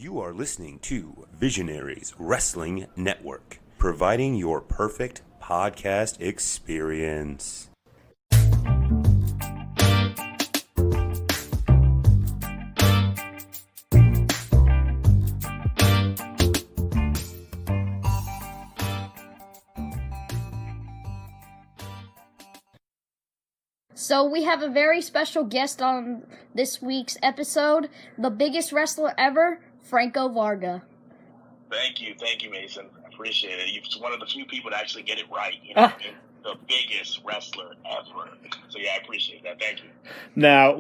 You are listening to Visionaries Wrestling Network, providing your perfect podcast experience. So we have a very special guest on this week's episode, the biggest wrestler ever, Franco Vargo. Thank you, Mason. I appreciate it. You're one of the few people to actually get it right. You know, the biggest wrestler ever. So yeah, I appreciate that. Thank you. Now,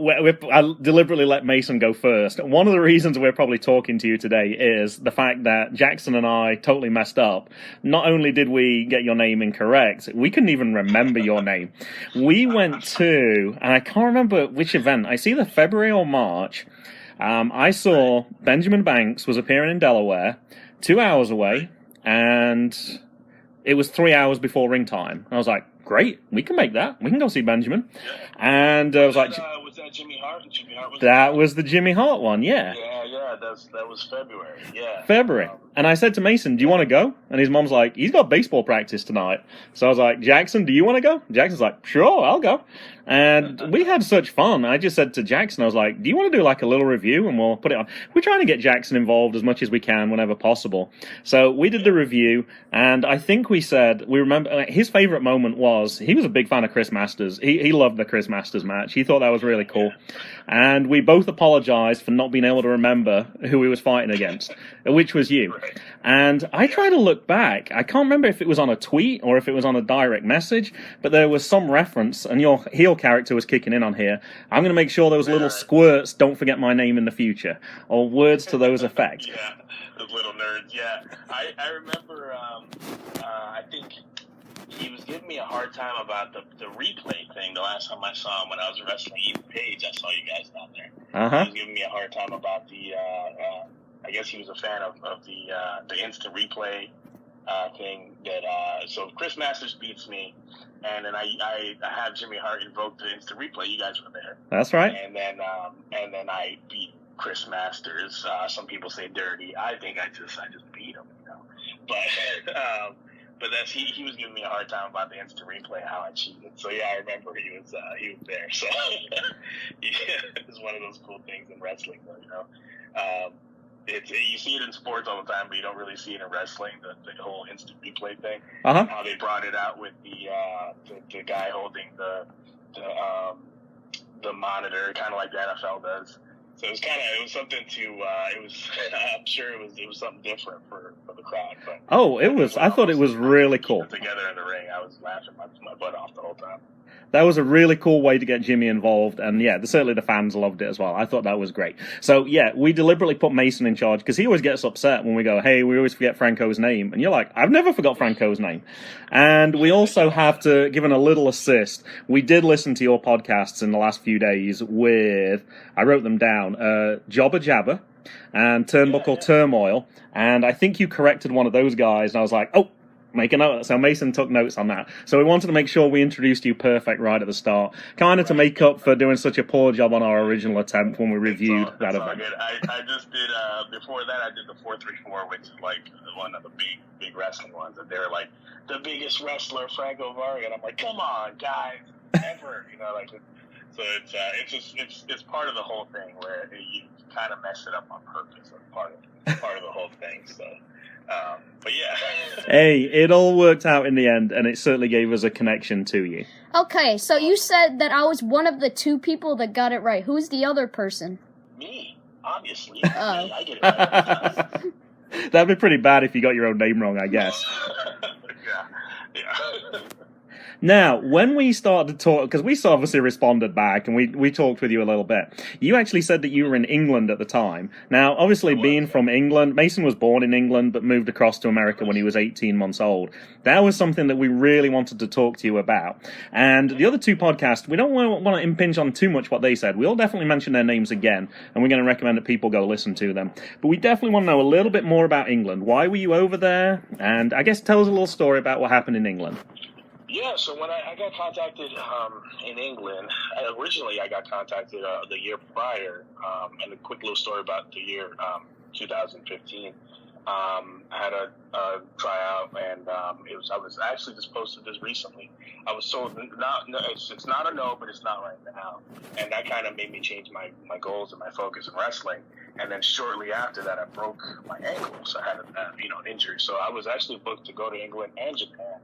I deliberately let Mason go first. One of the reasons we're probably talking to you today is the fact that Jackson and I totally messed up. Not only did we get your name incorrect, we couldn't even remember your name. We went to, and I can't remember which event, I see the February or March. I saw Benjamin Banks was appearing in Delaware, 2 hours away, and it was 3 hours before ring time. I was like, great, we can make that. We can go see Benjamin. And I was like, was that Jimmy Hart? That was the Jimmy Hart one, yeah. Yeah, that was February, yeah. February. And I said to Mason, do you want to go? And his mom's like, he's got baseball practice tonight. So I was like, Jackson, do you want to go? Jackson's like, sure, I'll go. And we had such fun. I just said to Jackson, I was like, do you want to do like a little review and we'll put it on? We're trying to get Jackson involved as much as we can whenever possible. So we did the review, and I think we remember, his favorite moment was, he was a big fan of Chris Masters. He loved the Chris Masters match. He thought that was really cool. And we both apologized for not being able to remember who he was fighting against, which was you. And I try to look back. I can't remember if it was on a tweet or if it was on a direct message, but there was some reference, and your heel character was kicking in on here. I'm going to make sure those little squirts don't forget my name in the future, or words to those effects. Yeah, those little nerds, yeah. I remember, I think he was giving me a hard time about the replay thing the last time I saw him when I was wrestling Ethan Page. I saw you guys down there. He was giving me a hard time about the, I guess he was a fan of the instant replay thing that, so Chris Masters beats me, and then I have Jimmy Hart invoke the instant replay. You guys were there. That's right. And then I beat Chris Masters. Some people say dirty. I think I just beat him, you know. But that's he was giving me a hard time about the instant replay, how I cheated. So yeah, I remember he was there. So yeah, it's one of those cool things in wrestling, though, you know. You see it in sports all the time, but you don't really see it in wrestling. The whole instant replay thing. How they brought it out with the guy holding the monitor, kind of like the NFL does. So it was something I'm sure it was something different for the crowd. But I thought it was really cool. Together in the ring, I was laughing my butt off the whole time. That was a really cool way to get Jimmy involved, and yeah, certainly the fans loved it as well. I thought that was great. So yeah, we deliberately put Mason in charge, because he always gets upset when we go, hey, we always forget Franco's name. And you're like, I've never forgot Franco's name. And we also have to give him a little assist. We did listen to your podcasts in the last few days with, I wrote them down, Jobber Jabber and Turnbuckle Turmoil, and I think you corrected one of those guys, and I was like, oh, make a note. So Mason took notes on that. So we wanted to make sure we introduced you perfect right at the start, kind of to make up for doing such a poor job on our original attempt when we reviewed that event. Good. I just did, before that, I did the 434, which is like one of the big wrestling ones. And they were like, the biggest wrestler, Franco Vargo. And I'm like, come on, guys, ever. You know, like, so it's part of the whole thing where you kind of mess it up on purpose. It's part of the whole thing. So. But yeah. Hey, it all worked out in the end, and it certainly gave us a connection to you. Okay, so you said that I was one of the two people that got it right. Who's the other person? Me, obviously. Me, I get it right. That'd be pretty bad if you got your own name wrong, I guess. Yeah. Now, when we started to talk, because we obviously responded back and we talked with you a little bit, you actually said that you were in England at the time. Now, obviously being from England, Mason was born in England but moved across to America when he was 18 months old. That was something that we really wanted to talk to you about. And the other two podcasts, we don't want to impinge on too much what they said. We'll definitely mention their names again, and we're going to recommend that people go listen to them. But we definitely want to know a little bit more about England. Why were you over there? And I guess tell us a little story about what happened in England. Yeah, so when I got contacted in England, originally I got contacted the year prior, and a quick little story about the year. 2015. I had a tryout, and I was actually just posted this recently. I was told it's not a no, but it's not right now, and that kind of made me change my goals and my focus in wrestling. And then shortly after that, I broke my ankle, so I had an injury. So I was actually booked to go to England and Japan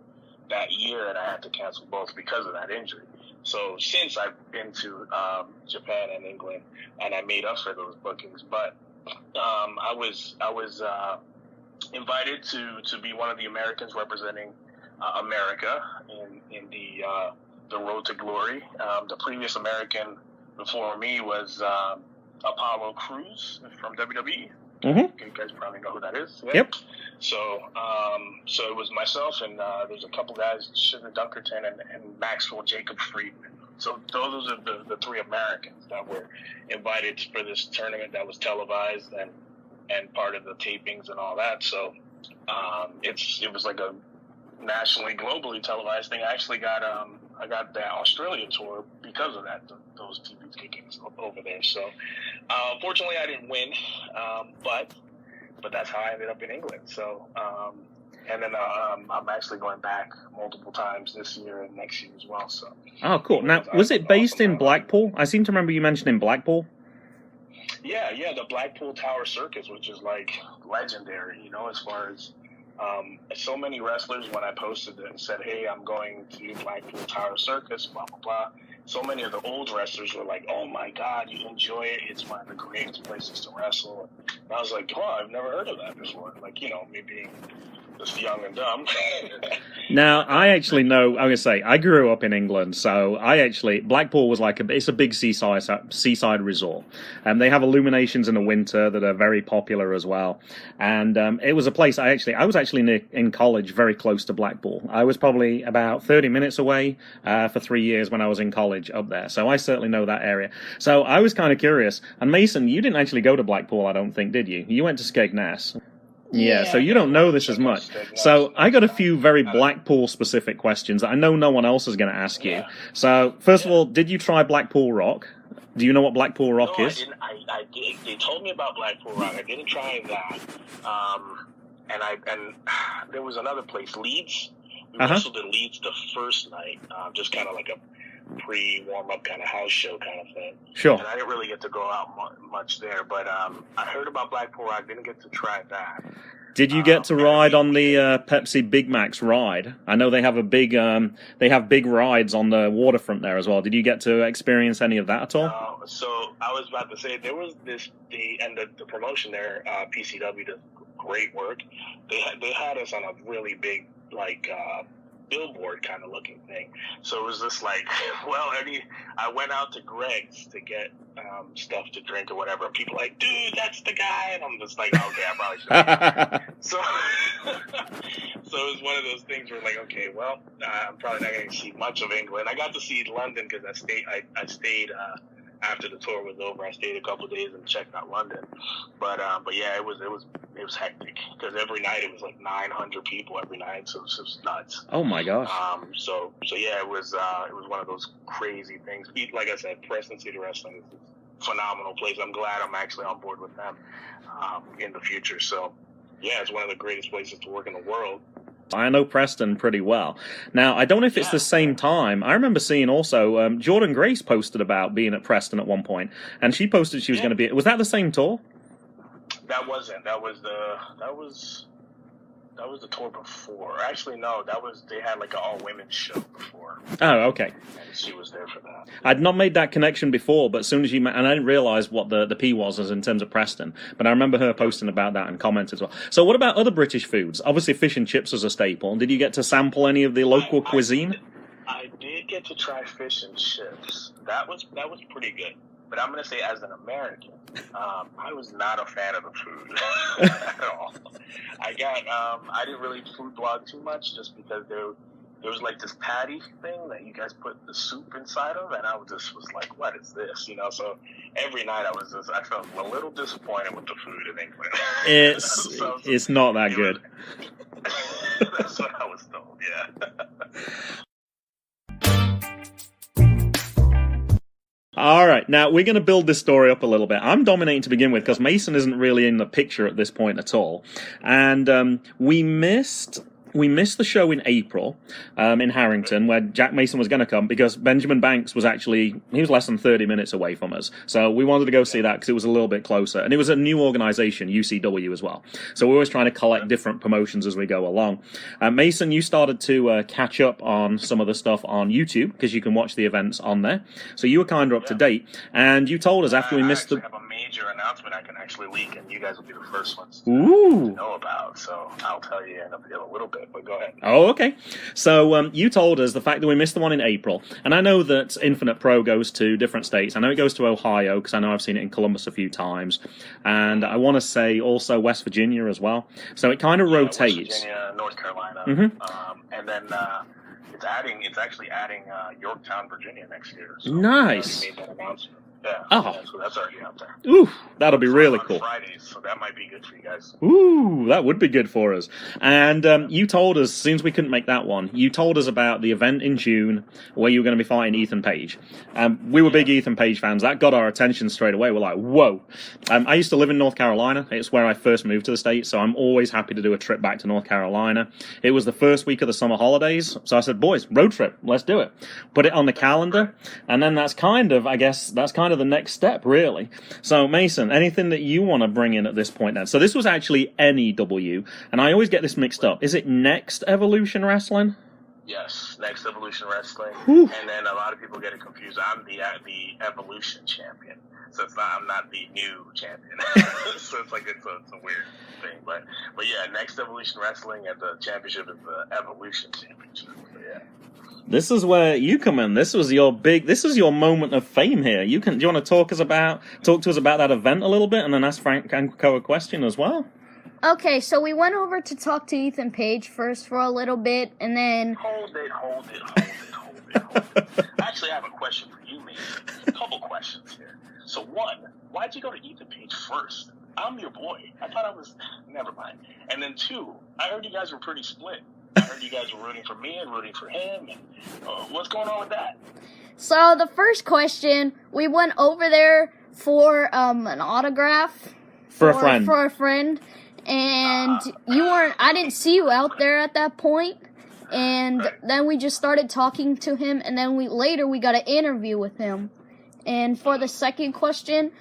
that year, and I had to cancel both because of that injury. So since I've been to Japan and England, and I made up for those bookings, but I was invited to be one of the Americans representing America in the Road to Glory. The previous American before me was Apollo Crews from WWE. Mm-hmm. You guys probably know who that is. Yeah? Yep. So it was myself and there's a couple guys, Sugar Dunkerton and Maxwell Jacob Friedman. So those are the three Americans that were invited for this tournament that was televised and part of the tapings and all that. So it was like a nationally, globally televised thing. I actually got the Australian tour because of that. Those TV tickets over there. So unfortunately, I didn't win, but that's how I ended up in England. So and then I'm actually going back multiple times this year and next year as well. So. Oh, cool. Now, was it based in Blackpool? I seem to remember you mentioning Blackpool. Yeah, the Blackpool Tower Circus, which is like legendary, as far as so many wrestlers, when I posted it and said, hey, I'm going to Blackpool Tower Circus, blah, blah, blah. So many of the old wrestlers were like, oh my God, you enjoy it. It's one of the greatest places to wrestle. And I was like, oh, I've never heard of that before. Like, me being just young and dumb. Now, I actually know, I'm going to say, I grew up in England, so Blackpool was it's a big seaside resort. And they have illuminations in the winter that are very popular as well. And it was a place I was actually in college very close to Blackpool. I was probably about 30 minutes away for 3 years when I was in college up there. So I certainly know that area. So I was kind of curious. And Mason, you didn't actually go to Blackpool, I don't think, did you? You went to Skegness. Yeah, so you don't know this as much. So I got a few very Blackpool-specific questions that I know no one else is going to ask you. So, first of all, did you try Blackpool Rock? Do you know what Blackpool Rock is? I did. They told me about Blackpool Rock. I didn't try that. And there was another place, Leeds. We wrestled in Leeds the first night, just kind of like a pre-warm-up kind of house show kind of thing. Sure. And I didn't really get to go out much there, but I heard about Blackpool Rock. Didn't get to try that. Did you get to ride on the Pepsi Big Mac's ride? I know they have big rides on the waterfront there as well. Did you get to experience any of that at all? So I was about to say there was the promotion there. PCW does great work. They had us on a really big billboard kind of looking thing. So it was just like, I went out to Greg's to get stuff to drink or whatever. And people like, dude, that's the guy. And I'm just like, okay, I probably should. So it was one of those things where like, okay, well, I'm probably not going to see much of England. I got to see London because I stayed after the tour was over. I stayed a couple of days and checked out London. But yeah, it was hectic because every night it was like 900 people every night, so it was just nuts. Oh my gosh. So yeah, it was one of those crazy things. Like I said, Preston City Wrestling is a phenomenal place. I'm glad I'm actually on board with them in the future. So yeah, it's one of the greatest places to work in the world. I know Preston pretty well. Now, I don't know if it's the same time. I remember seeing also Jordan Grace posted about being at Preston at one point, and she posted she was going to be. Was that the same tour? That wasn't. That was the tour before. Actually, no. They had like an all-women's show before. Oh, okay. And she was there for that. I'd not made that connection before, but as soon as and I didn't realize what the P was as in terms of Preston, but I remember her posting about that and comments as well. So what about other British foods? Obviously, fish and chips was a staple. Did you get to sample any of the local cuisine? I did get to try fish and chips. That was pretty good. But I'm going to say, as an American, I was not a fan of the food at all. I didn't really food blog too much just because there was like this patty thing that you guys put the soup inside of, and I was like, what is this? So every night I felt a little disappointed with the food in England. It's not that good. That's what I was told, yeah. All right, now we're going to build this story up a little bit. I'm dominating to begin with because Mason isn't really in the picture at this point at all. And we missed the show in April in Harrington where Jack Mason was going to come because Benjamin Banks was he was less than 30 minutes away from us. So we wanted to go see that because it was a little bit closer. And it was a new organization, UCW as well. So we're always trying to collect different promotions as we go along. Mason, you started to catch up on some of the stuff on YouTube because you can watch the events on there. So you were kind of up to date. And you told us after we missed I have a major announcement I can actually leak, and you guys will be the first ones to know about. So I'll tell you in a little bit. But go ahead. Oh, okay. So you told us the fact that we missed the one in April, and I know that Infinite Pro goes to different states. I know it goes to Ohio because I know I've seen it in Columbus a few times, and I want to say also West Virginia as well. So it kind of rotates. West Virginia, North Carolina, and then it's actually adding Yorktown, Virginia next year. So nice. We made that announcement. Yeah, so that's already out there. Ooh, that'll be really cool. Fridays, so that might be good for you guys. Ooh, that would be good for us. And you told us, since we couldn't make that one, you told us about the event in June where you were going to be fighting Ethan Page. We were big Ethan Page fans. That got our attention straight away. We're like, whoa. I used to live in North Carolina. It's where I first moved to the States, so I'm always happy to do a trip back to North Carolina. It was the first week of the summer holidays, so I said, boys, road trip, let's do it. Put it on the calendar, and then that's kind of the next step, really. So, Mason, anything that you want to bring in at this point then? So this was actually NEW, and I always get this mixed up. Is it Next Evolution Wrestling? Yes, Next Evolution Wrestling. Whew. And then a lot of people get it confused. I'm the Evolution champion, so I'm not the new champion. So it's a weird thing, but yeah, Next Evolution Wrestling, and the championship is the Evolution Championship. So, yeah. This is where you come in. This is your moment of fame here. Do you want to talk to us about that event a little bit, and then ask Franco a question as well? Okay, so we went over to talk to Ethan Page first for a little bit, and then... Hold it. I actually have a question for you, man. A couple questions here. So one, why'd you go to Ethan Page first? I'm your boy. I thought I was... Never mind. And then two, I heard you guys were pretty split. I heard you guys were rooting for me and rooting for him. And, what's going on with that? So the first question, we went over there for an autograph for a friend. For a friend, and I didn't see you out there at that point. And then we just started talking to him, and then we got an interview with him. And for the second question,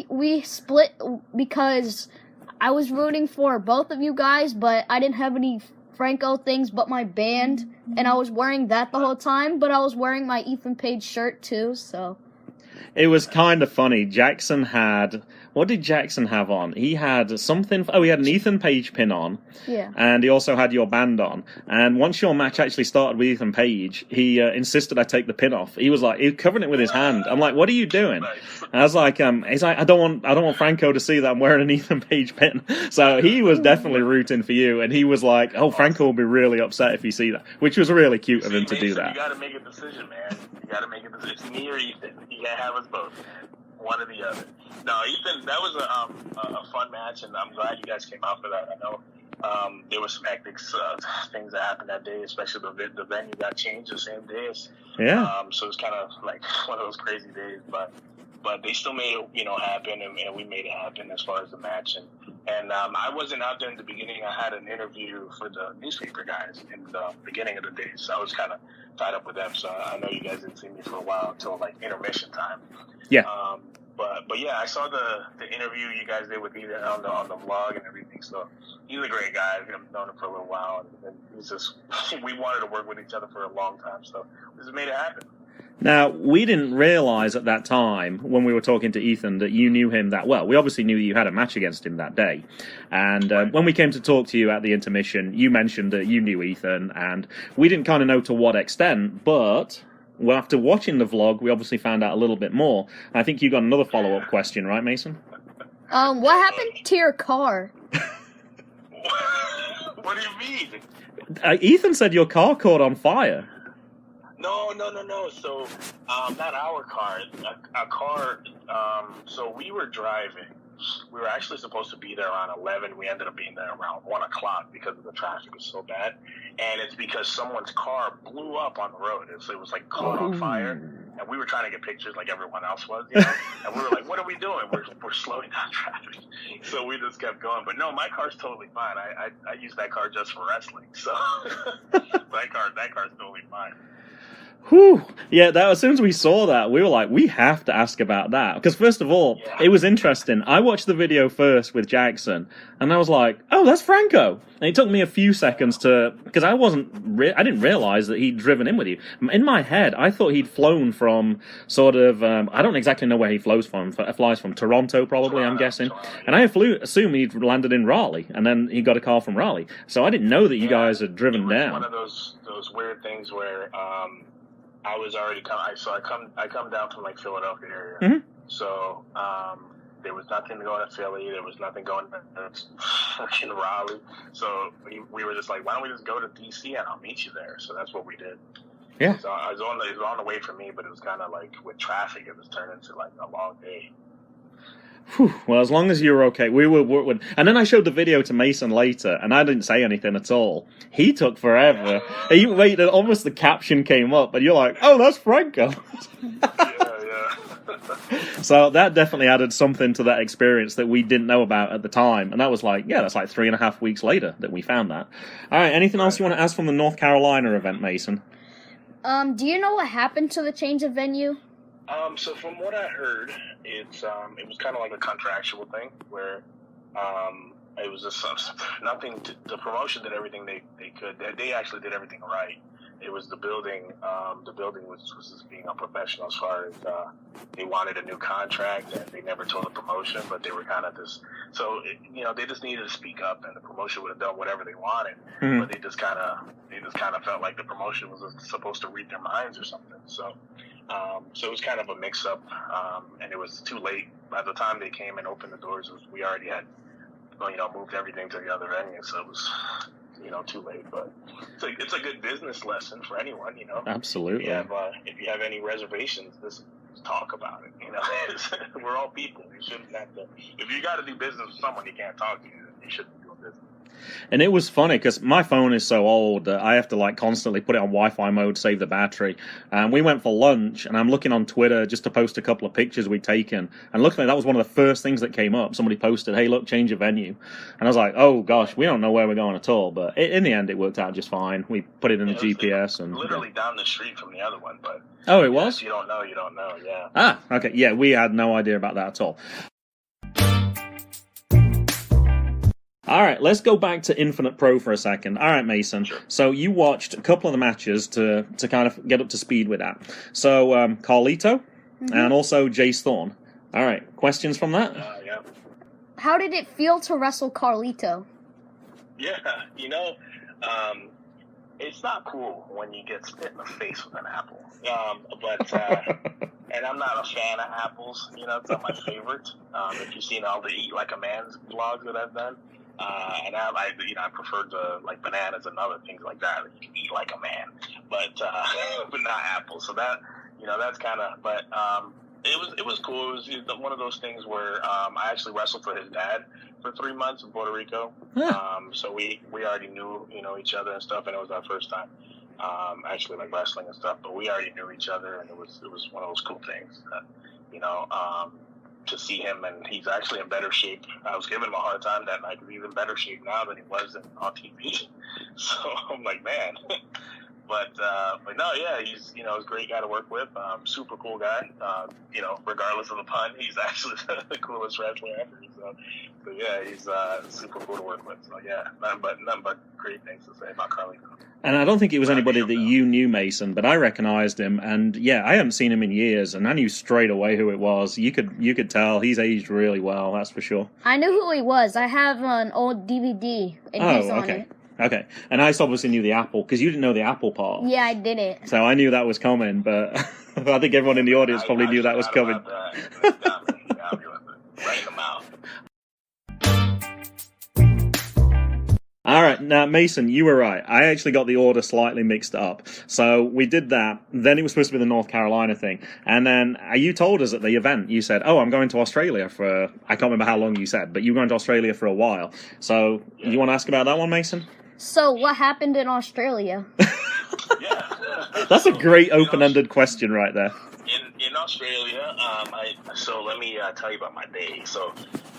we split because I was rooting for both of you guys, but I didn't have any Franco things but my band, and I was wearing that the whole time, but I was wearing my Ethan Page shirt too, so... It was kind of funny. Jackson had... What did Jackson have on? He had something... Oh, he had an Ethan Page pin on. Yeah. And he also had your band on. And once your match actually started with Ethan Page, he insisted I take the pin off. He was covering it with his hand. I'm like, what are you doing? And I was like, he's like, I don't want Franco to see that I'm wearing an Ethan Page pin. So he was definitely rooting for you. And he was like, oh, Franco will be really upset if he see that. Which was really cute of him to do that. You got to make a decision, man. You got to make a decision. It's me or Ethan. You got to have us both, man. One or the other. No, Ethan, that was a fun match, and I'm glad you guys came out for that. I know there were some hectic things that happened that day, especially the venue got changed the same day. Yeah. So it was kind of like one of those crazy days, but they still made it, happen, and we made it happen as far as the match. And I wasn't out there in the beginning. I had an interview for the newspaper guys in the beginning of the day, so I was kind of tied up with them. So I know you guys didn't see me for a while until intermission time. Yeah. But yeah, I saw the interview you guys did with Ethan on the vlog and everything. So he's a great guy. I've known him for a little while, and he's just we wanted to work with each other for a long time. So we just made it happen. Now, we didn't realize at that time, when we were talking to Ethan, that you knew him that well. We obviously knew you had a match against him that day. And when we came to talk to you at the intermission, you mentioned that you knew Ethan, and we didn't kind of know to what extent, but... Well, after watching the vlog, we obviously found out a little bit more. I think you got another follow-up question, right, Mason? What happened to your car? What do you mean? Ethan said your car caught on fire. No. So, not our car. A car. So we were driving. We were actually supposed to be there around 11. We ended up being there around 1 o'clock because the traffic was so bad. And it's because someone's car blew up on the road. So it was caught on fire. and we were trying to get pictures like everyone else was, and we were like, what are we doing? We're slowing down traffic. So we just kept going. But no, my car's totally fine. I use that car just for wrestling. So that car's totally fine. Whew. Yeah, as soon as we saw that, we were like, we have to ask about that. Because first of all, it was interesting. I watched the video first with Jackson, and I was like, oh, that's Franco. And it took me a few seconds because I didn't realize that he'd driven in with you. In my head, I thought he'd flown from sort of, I don't exactly know where he flies from Toronto, probably, I'm guessing. And I assumed he'd landed in Raleigh, and then he got a car from Raleigh. So I didn't know that you guys had driven down. One of those weird things where, I was already I come down from like Philadelphia area. Mm-hmm. So there was nothing going to Philly. There was nothing going to fucking Raleigh. So we were just like, why don't we just go to DC and I'll meet you there? So that's what we did. Yeah. So it was on the way for me, but it was kind of like with traffic, it was turned into like a long day. Whew. Well, as long as you were okay, we were. And then I showed the video to Mason later, and I didn't say anything at all. He took forever. He waited, almost the caption came up, and you're like, "Oh, that's Franco." Yeah. So that definitely added something to that experience that we didn't know about at the time, and that was like, that's like 3.5 weeks later that we found that. All right, anything else you want to ask from the North Carolina event, Mason? Do you know what happened to the change of venue? So from what I heard, it was kind of like a contractual thing where it was just nothing. The promotion did everything they could. They actually did everything right. It was the building. The building was just being unprofessional as far as they wanted a new contract, and they never told the promotion, but they were kind of just. So they just needed to speak up, and the promotion would have done whatever they wanted. Mm-hmm. But they just kind of felt like the promotion was supposed to read their minds or something. So it was kind of a mix-up, and it was too late. By the time they came and opened the doors, we already had, moved everything to the other venue, so it was, too late. But it's a good business lesson for anyone, Absolutely. If you have any reservations, just talk about it. We're all people. You shouldn't have to. If you got to do business with someone you can't talk to, you shouldn't be doing business. And it was funny because my phone is so old that I have to constantly put it on Wi-Fi mode, save the battery. And we went for lunch, and I'm looking on Twitter just to post a couple of pictures we'd taken. And luckily, that was one of the first things that came up. Somebody posted, "Hey, look, change your venue." And I was like, "Oh gosh, we don't know where we're going at all." But in the end, it worked out just fine. We put it in the GPS and literally down the street from the other one. But oh, it was. You don't know. Yeah. Ah, okay. Yeah, we had no idea about that at all. All right, let's go back to Infinite Pro for a second. All right, Mason. Sure. So you watched a couple of the matches to kind of get up to speed with that. So Carlito and also Jace Thorne. All right, questions from that? Yeah. How did it feel to wrestle Carlito? Yeah, it's not cool when you get spit in the face with an apple. And I'm not a fan of apples. It's not my favorite. If you've seen all the Eat Like a Man's blogs that I've done. And I prefer bananas and other things like that. You can eat like a man, but not apples. So that, that's kind of. But it was cool. It was one of those things where I actually wrestled for his dad for 3 months in Puerto Rico. So we already knew each other and stuff, and it was our first time actually wrestling and stuff. But we already knew each other, and it was one of those cool things that to see him, and he's actually in better shape. I was giving him a hard time that night because he's in better shape now than he was on TV. So I'm like, man. But no, yeah, he's he's a great guy to work with. Super cool guy. Regardless of the pun, he's actually the coolest wrestler ever. So yeah, he's super cool to work with. So yeah, nothing but great things to say about Carlito. And I don't think it was anybody that you knew, Mason, but I recognized him, and yeah, I haven't seen him in years, and I knew straight away who it was. You could tell he's aged really well, that's for sure. I knew who he was. I have an old DVD, and he's on it. Okay, and I obviously knew the apple, because you didn't know the apple part. Yeah, I did it. So I knew that was coming, but I think everyone in the audience probably knew that was coming. All right, now, Mason, you were right. I actually got the order slightly mixed up. So we did that. Then it was supposed to be the North Carolina thing. And then you told us at the event, you said, I'm going to Australia for, I can't remember how long you said, but you were going to Australia for a while. So you want to ask about that one, Mason? So what happened in Australia? Yeah. That's a great open-ended question right there. Australia. So let me tell you about my day. So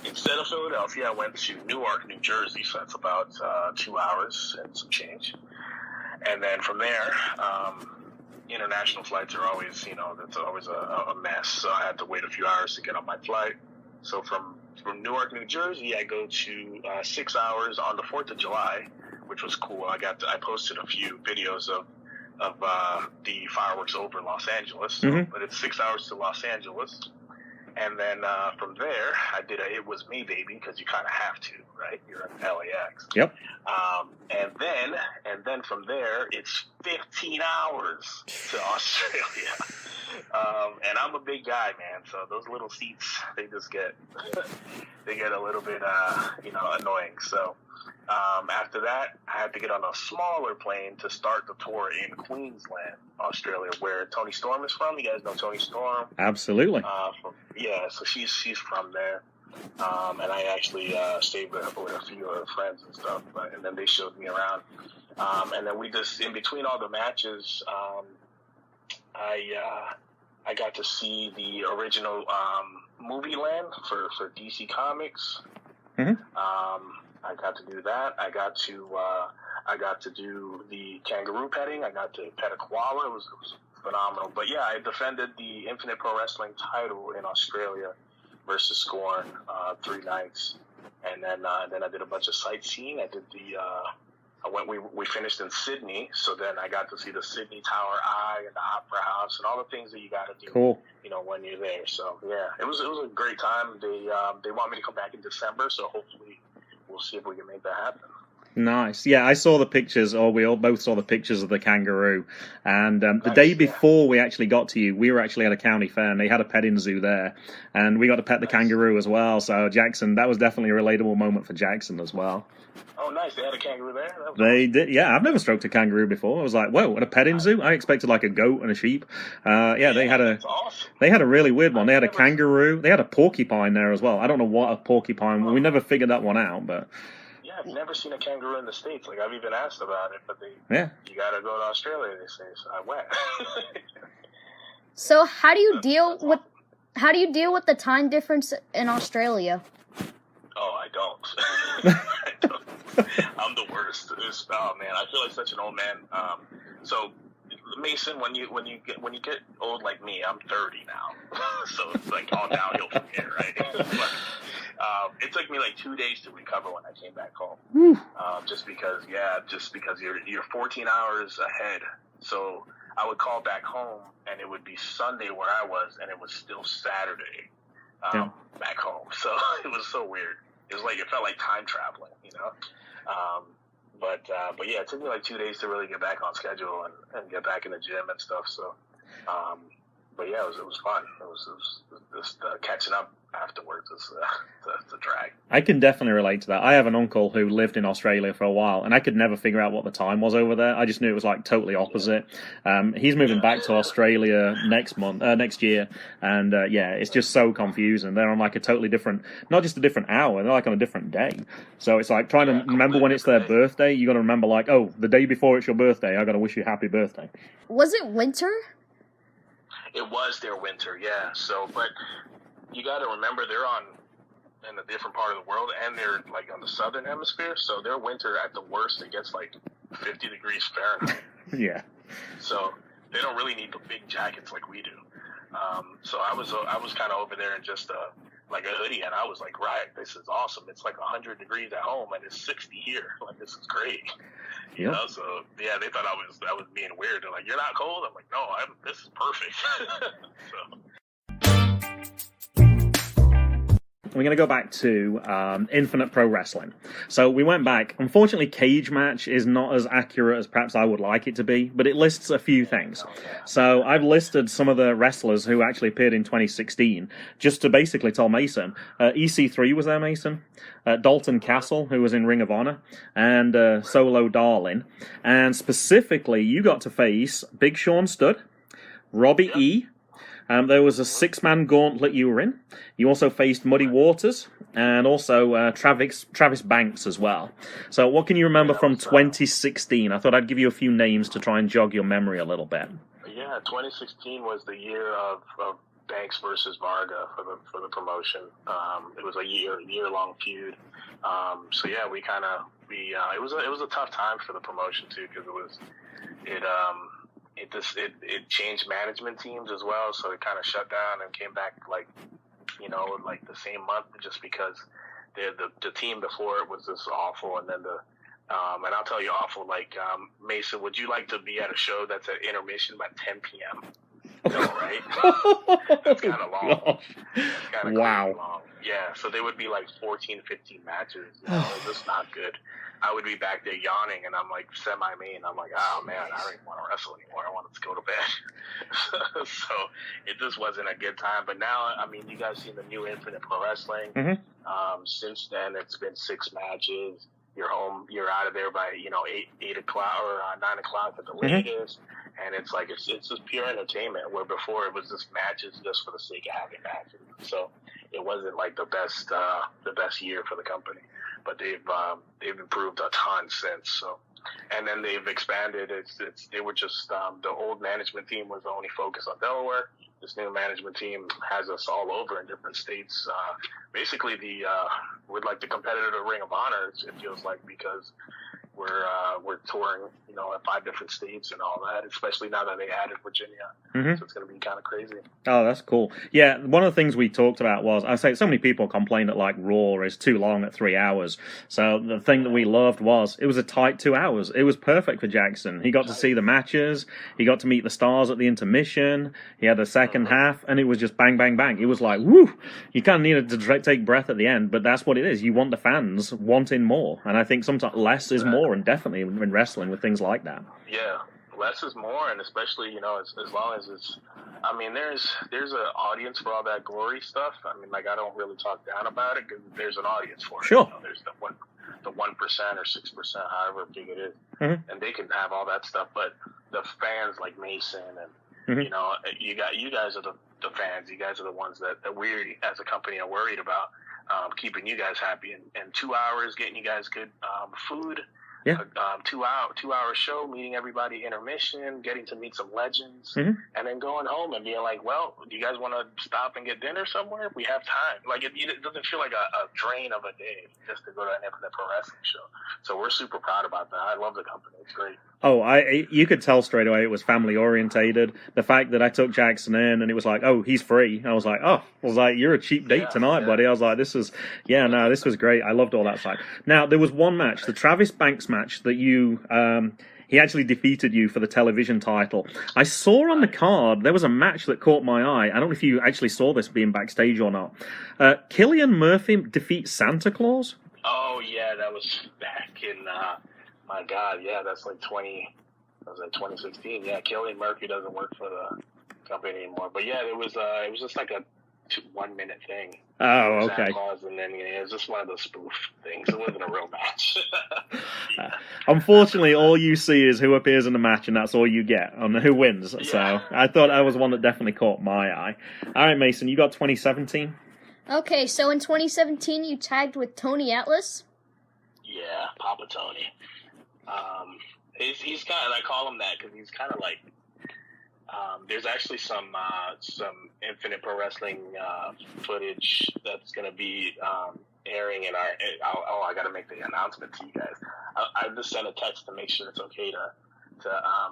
instead of Philadelphia, I went to Newark, New Jersey. So that's about 2 hours and some change. And then from there, international flights are always, that's always a mess. So I had to wait a few hours to get on my flight. So from Newark, New Jersey, I go to 6 hours on the 4th of July, which was cool. I posted a few videos of the fireworks over Los Angeles, but it's 6 hours to Los Angeles. And then from there, I did It Was Me Baby, because you kind of have to, right? You're in LAX. Yep. And then from there, it's 15 hours to Australia. And I'm a big guy, man, so those little seats, they just get a little bit annoying. So after that, I had to get on a smaller plane to start the tour in Queensland, Australia, where Toni Storm is from. You guys know Toni Storm? Absolutely. So she's from there. And I actually stayed with a few of her friends and stuff, and then they showed me around. And then we just, in between all the matches, I got to see the original movie land for DC Comics. I got to do that. I got to do the kangaroo petting. I got to pet a koala. It was phenomenal. But yeah, I defended the Infinite Pro Wrestling title in Australia versus Scorn 3 nights, and then I did a bunch of sightseeing. I did we finished in Sydney, so then I got to see the Sydney Tower Eye and the Opera House and all the things that you got to do. Cool. When you're there. So yeah, it was a great time. They want me to come back in December, so hopefully we'll see if we can make that happen. Nice. Yeah, I saw the pictures, or we all both saw the pictures of the kangaroo. And the Nice, day before we actually got to you, we were actually at a county fair, and they had a petting zoo there. And we got to pet the kangaroo as well. So Jackson, that was definitely a relatable moment for Jackson as well. Oh, nice. They had a kangaroo there? They did, yeah. I've never stroked a kangaroo before. I was like, whoa, at a petting zoo? I expected like a goat and a sheep. They had that's awesome. They had a really weird one. They had a kangaroo. They had a porcupine there as well. I don't know what a porcupine. We never figured that one out, but. Yeah, I've never seen a kangaroo in the States. Like, I've even asked about it, but you got to go to Australia, they say. So I went. So how do you deal with the time difference in Australia? Oh, I don't. I don't. I'm the worst. Oh man, I feel like such an old man. So Mason, when you get old like me, I'm 30 now, so it's like all downhill from here, right? But, it took me like 2 days to recover when I came back home. Just because you're 14 hours ahead. So I would call back home, and it would be Sunday where I was, and it was still Saturday back home. So it was so weird. It was like, it felt like time traveling, But yeah, it took me like 2 days to really get back on schedule and get back in the gym and stuff. So, but yeah, it was fun. It was just catching up afterwards. It's a drag. I can definitely relate to that. I have an uncle who lived in Australia for a while, and I could never figure out what the time was over there. I just knew it was like totally opposite. He's moving back to Australia next year, and it's just so confusing. They're on like a totally different, not just a different hour, they're like on a different day. So it's like trying to remember when it's their birthday. You got to remember like, oh, the day before it's your birthday, I got to wish you happy birthday. Was it winter? It was their winter, yeah. So, but you got to remember they're in a different part of the world, and they're like on the southern hemisphere. So their winter at the worst, it gets like 50 degrees Fahrenheit. Yeah. So they don't really need the big jackets like we do. So I was kind of over there in just like a hoodie, and I was like, right, this is awesome. It's like 100 degrees at home, and it's 60 here. Like, this is great. You know, so yeah, they thought I was being weird. They're like, "You're not cold?" I'm like, "No, this is perfect." So. We're going to go back to Infinite Pro Wrestling. So we went back. Unfortunately, Cage Match is not as accurate as perhaps I would like it to be, but it lists a few things. So I've listed some of the wrestlers who actually appeared in 2016, just to basically tell Mason. EC3 was there, Mason. Dalton Castle, who was in Ring of Honor, and Solo Darling. And specifically, you got to face Big Sean Studd, Robbie E., there was a 6-man gauntlet you were in. You also faced Muddy Waters and also Travis Banks as well. So what can you remember from 2016? I thought I'd give you a few names to try and jog your memory a little bit. Yeah, 2016 was the year of Banks versus Vargo for the promotion. It was a year-long feud. So yeah, it was a tough time for the promotion too, because it changed management teams as well, so it kind of shut down and came back like the same month, just because the team before it was just awful, and then and I'll tell you awful, like, Mason, would you like to be at a show that's at intermission by 10 p.m.? No, right? That's kind of long. That's kind of wow. long. Yeah, so there would be like 14, 15 matches. It's just not good. I would be back there yawning, and I'm like semi-main. I'm like, oh man, I don't even want to wrestle anymore. I want to go to bed. So it just wasn't a good time. But now, I mean, you guys seen the new Infinite Pro Wrestling. Mm-hmm. Since then, it's been 6 matches. You're home. You're out of there by 8 o'clock or 9 o'clock at the latest. And it's like it's just pure entertainment. Where before it was just matches just for the sake of having matches. So it wasn't like the best year for the company. But they've improved a ton since. So, and then they've expanded. They were just the old management team was only focused on Delaware. This new management team has us all over in different states. Basically, we're like the competitor to Ring of Honor. It feels like, because we're touring, at 5 different states and all that. Especially now that they added Virginia, so it's going to be kind of crazy. Oh, that's cool. Yeah, one of the things we talked about was, I say, so many people complain that like Raw is too long at 3 hours. So the thing that we loved was it was a tight 2 hours. It was perfect for Jackson. He got to see the matches. He got to meet the stars at the intermission. He had the second half, and it was just bang, bang, bang. It was like, woo! You kind of needed to take breath at the end, but that's what it is. You want the fans wanting more, and I think sometimes less is more, and definitely in wrestling with things like that. Yeah, less is more, and especially as long as it's. I mean, there's an audience for all that glory stuff. I mean, like, I don't really talk down about it, because there's an audience for it. Sure. There's the 1% or 6%, however big it is, and they can have all that stuff. But the fans like Mason and you guys are the fans. You guys are the ones that we as a company are worried about, keeping you guys happy, and 2 hours getting you guys good food. Yeah. 2 hour show, meeting everybody, intermission, getting to meet some legends, and then going home and being like, well, do you guys want to stop and get dinner somewhere? We have time. Like, it doesn't feel like a drain of a day just to go to an Infinite Pro Wrestling show. So we're super proud about that. I love the company. It's great. Oh, you could tell straight away it was family orientated. The fact that I took Jackson in and it was like, oh, he's free. I was like, you're a cheap date tonight, buddy. I was like, this was great. I loved all that side. Now, there was one match, the Travis Banks match, that you, he actually defeated you for the television title. I saw on the card, there was a match that caught my eye. I don't know if you actually saw this being backstage or not. Killian Murphy defeats Santa Claus? Oh, yeah, that was back in... my God, yeah, that's like 2016. Yeah, Killian Murphy doesn't work for the company anymore. But yeah, it was just like a 1 minute thing. Oh, okay. And then it was just one of those spoof things. It wasn't a real match. Unfortunately, all you see is who appears in the match, and that's all you get on who wins. Yeah. So I thought that was one that definitely caught my eye. All right, Mason, you got 2017? Okay, so in 2017, you tagged with Tony Atlas? Yeah, Papa Tony. He's kind of, I call him that because he's kind of like, there's actually some Infinite Pro Wrestling footage that's going to be airing in our, I got to make the announcement to you guys. I just sent a text to make sure it's okay to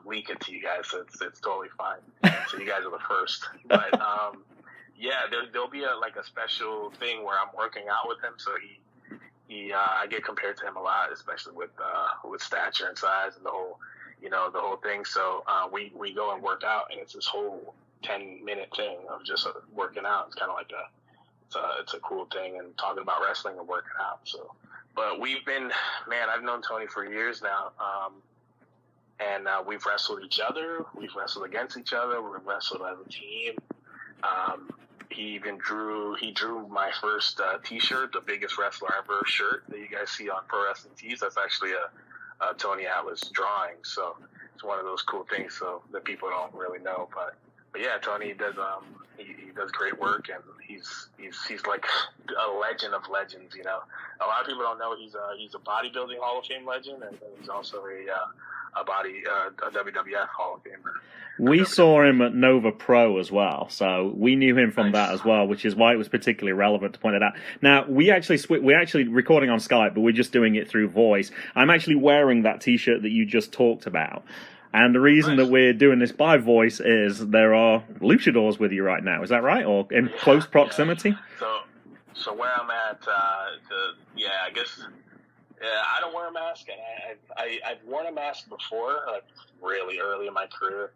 leak it to you guys, so it's totally fine. So you guys are the first. But yeah, there'll be a special thing where I'm working out with him, so I get compared to him a lot, especially with stature and size and the whole thing. So we go and work out, and it's this whole 10-minute thing of just working out. It's kind of like it's a cool thing, and talking about wrestling and working out. So, but I've known Tony for years now, and we've wrestled each other, we've wrestled against each other, we've wrestled as a team. He even drew my first T-shirt, the Biggest Wrestler Ever shirt that you guys see on Pro Wrestling Tees. That's actually a Tony Atlas drawing, so it's one of those cool things so that people don't really know. But yeah, Tony does he does great work, and he's like a legend of legends. A lot of people don't know he's a bodybuilding Hall of Fame legend, and he's also a WWF Hall of Famer. We saw him at Nova Pro as well, so we knew him from that as well, which is why it was particularly relevant to point it out. Now, we're actually recording on Skype, but we're just doing it through voice. I'm actually wearing that T-shirt that you just talked about. And the reason that we're doing this by voice is there are luchadors with you right now. Is that right? Or in close proximity? Yeah. So where I'm at, I guess... Yeah, I don't wear a mask, and I've worn a mask before, like really early in my career.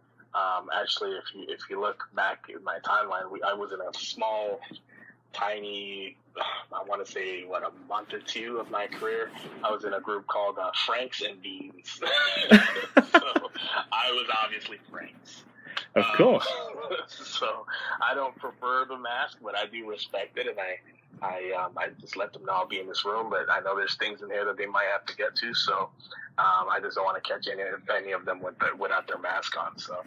Actually, if you look back in my timeline, I was in a small, tiny, I want to say a month or two of my career. I was in a group called Franks and Beans. So I was obviously Franks. Of course. So I don't prefer the mask, but I do respect it, and I just let them know I'll be in this room, but I know there's things in here that they might have to get to, so I just don't want to catch any of them without their mask on. So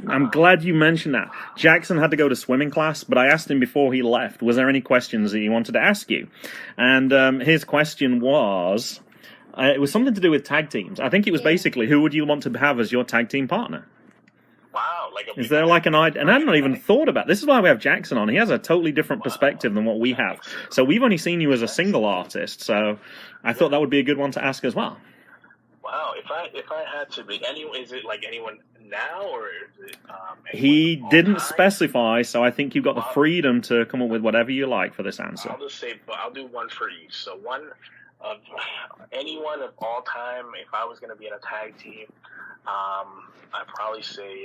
I'm glad you mentioned that. Jackson had to go to swimming class, but I asked him before he left, was there any questions that he wanted to ask you? And his question was, it was something to do with tag teams. I think it was basically, who would you want to have as your tag team partner? Wow. Is there like an idea? And I've not even thought about this. Is why we have Jackson on. He has a totally different perspective than what we have. So we've only seen you as a single artist. So I thought that would be a good one to ask as well. Wow. If I had to be anyone, is it like anyone now, or is it? He didn't specify, so I think you've got the freedom to come up with whatever you like for this answer. I'll just say, I'll do one for each. So one of anyone of all time. If I was going to be in a tag team, I'd probably say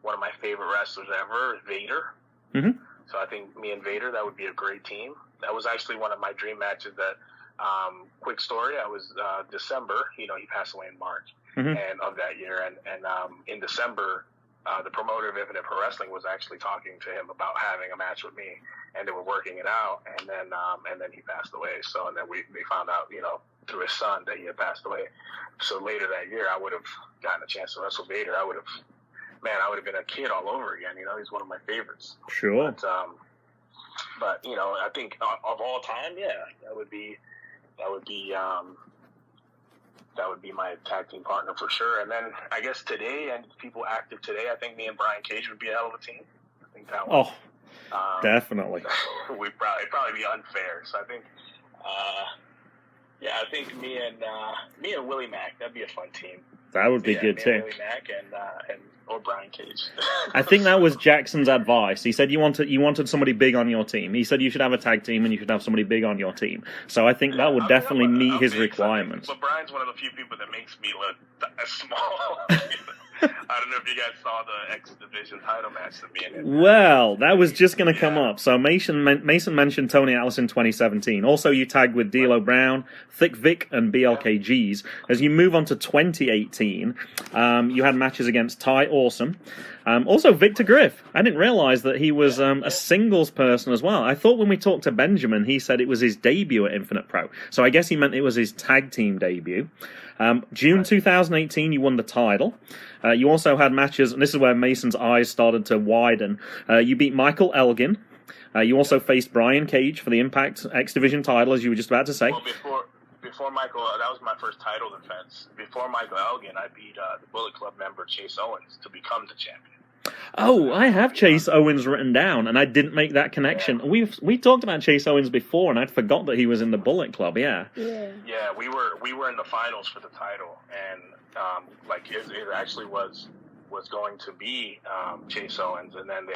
one of my favorite wrestlers ever, Vader. Mm-hmm. So I think me and Vader, that would be a great team. That was actually one of my dream matches. That quick story, I was December. He passed away in March and of that year, and in December, the promoter of Infinite Pro Wrestling was actually talking to him about having a match with me, and they were working it out, and then he passed away. So and then they found out, through his son, that he had passed away. So later that year, I would have gotten a chance to wrestle Vader. I would have been a kid all over again. He's one of my favorites. Sure. But I think of all time, that would be my tag team partner for sure. And then I guess today, and people active today, I think me and Brian Cage would be a hell of a team. I think that one. Oh, definitely. We'd probably be unfair. So I think, I think me and Willie Mack, that'd be a fun team. That would be good too. Willie Mack or Brian Cage. I think that was Jackson's advice. He said you wanted somebody big on your team. He said you should have a tag team and you should have somebody big on your team. So I think that would definitely meet his requirements. But Brian's one of the few people that makes me look small. I don't know if you guys saw the X Division title match that me and him. Well, that was just going to come up. So Mason mentioned Tony Atlas in 2017. Also, you tagged with D'Lo Brown, Thick Vic, and BLKGs. As you move on to 2018, you had matches against Ty Awesome. Also, Victor Griff. I didn't realize that he was a singles person as well. I thought when we talked to Benjamin, he said it was his debut at Infinite Pro. So I guess he meant it was his tag team debut. June 2018, you won the title. You also had matches, and this is where Mason's eyes started to widen. You beat Michael Elgin. You also faced Brian Cage for the Impact X Division title, as you were just about to say. Well, before Michael, that was my first title defense. Before Michael Elgin, I beat the Bullet Club member Chase Owens to become the champion. Oh, I have Chase Owens written down, and I didn't make that connection. Yeah. We talked about Chase Owens before, and I'd forgot that he was in the Bullet Club. Yeah, we were in the finals for the title, and it actually was going to be Chase Owens, and then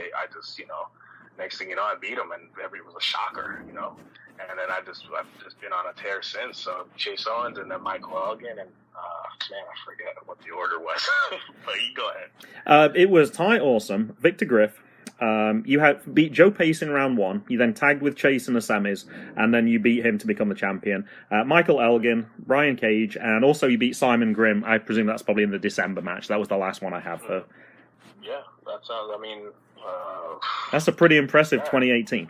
next thing you know, I beat him, and it was a shocker, And then I've just been on a tear since. So Chase Owens, and then Michael Elgin, and I forget what the order was. But you go ahead. It was Ty Awesome, Victor Griff. You had beat Joe Pace in round 1. You then tagged with Chase in the semis, and then you beat him to become the champion. Michael Elgin, Brian Cage, and also you beat Simon Grimm. I presume that's probably in the December match. That was the last one I have for. Yeah, that sounds. That's a pretty impressive 2018.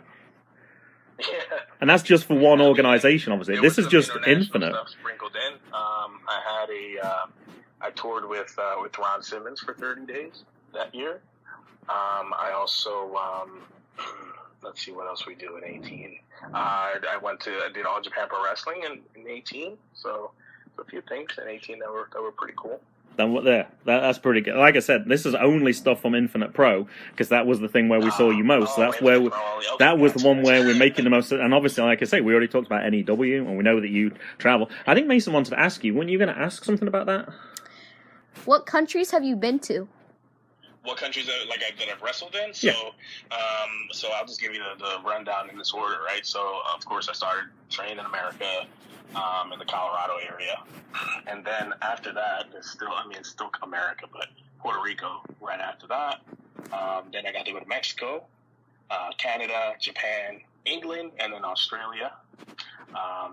Yeah. And that's just for one organization, obviously. This is just Infinite. Stuff sprinkled in. I toured with Ron Simmons for 30 days that year. I also let's see what else we do in 18. I did All Japan Pro Wrestling in 18. So a few things in 18 that were pretty cool. Then there, that's pretty good. Like I said, this is only stuff from Infinite Pro because that was the thing where we saw you most. So that's where that was the one where we're making the most. And obviously, like I say, we already talked about NEW, and we know that you travel. I think Mason wanted to ask you. Weren't you going to ask something about that? What countries have you been to? What countries that I've wrestled in? So, so I'll just give you the rundown in this order, right? So, of course, I started training in America, in the Colorado area, and then after that, it's still America, but Puerto Rico right after that. Then I got to go to Mexico, Canada, Japan, England, and then Australia.